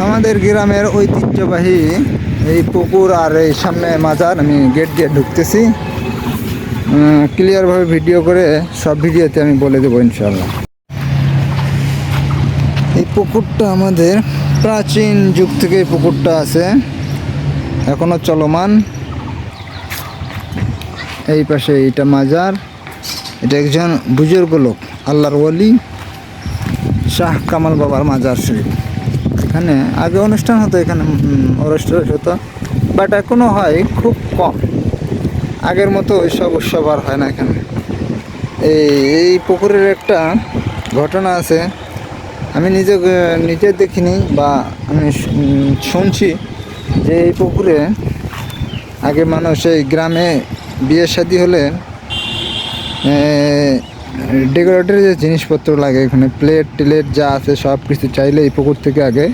আমাদের গ্রামের ঐতিহ্যবাহী এই পুকুর আর এই সামনে মাজার। আমি গেট দিয়ে ঢুকতেছি, ক্লিয়ারভাবে ভিডিও করে সব ভিডিওতে আমি বলে দেবো ইনশাল্লাহ। এই পুকুরটা আমাদের প্রাচীন যুগ থেকে এই পুকুরটা আছে, এখনো চলমান। এই পাশে এইটা মাজার, এটা একজন বুজুর্গ লোক আল্লাহর ওয়ালি শাহ কামাল বাবার মাজার শরীফ। এখানে আগে অনুষ্ঠান হতো, এখানে অনুষ্ঠান হতো, বাট এখনও হয় খুব কম। আগের মতো ওইসব উৎসব আর হয় না এখানে। এই পুকুরের একটা ঘটনা আছে, আমি নিজে দেখিনি, বা আমি শুনছি যে এই পুকুরে আগে মানুষ এই গ্রামে বিয়ে শাদী হলে ডেকোরেটের যে জিনিসপত্র লাগে, এখানে প্লেট টিলেট যা আছে সব কিছু চাইলে এই পুকুর থেকে আগে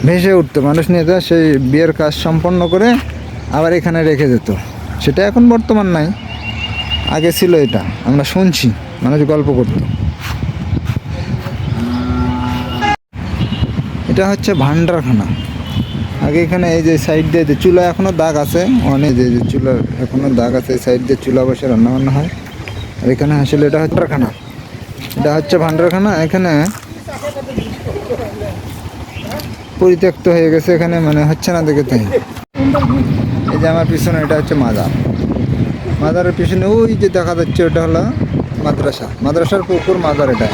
ভেসে উঠতো, মানুষ নিয়ে যা সেই বিয়ের কাজ সম্পন্ন করে আবার এখানে রেখে যেত। সেটা এখন বর্তমান নাই, আগে ছিল। এটা আমরা শুনছি, মানুষ গল্প করতো। এটা হচ্ছে ভান্ডারখানা। আগে এখানে এই যে সাইড দিয়ে যে চুলা এখনও দাগ আছে, অনেক যে চুলা এখনও দাগ আছে, এই সাইড দিয়ে চুলা বসে রান্না বান্না হয়। আর এখানে আসলে এটা হচ্ছে ভান্ডারখানা, এটা হচ্ছে ভান্ডারখানা। এখানে পরিত্যক্ত হয়ে গেছে, এখানে মানে হচ্ছে না দেখে তাই। এই যে আমার পিছনে এটা হচ্ছে মাজার, মাজারের পিছনে ওই যে দেখা যাচ্ছে ওটা হলো মাদ্রাসা, মাদ্রাসার পুকুর মাজার এটা।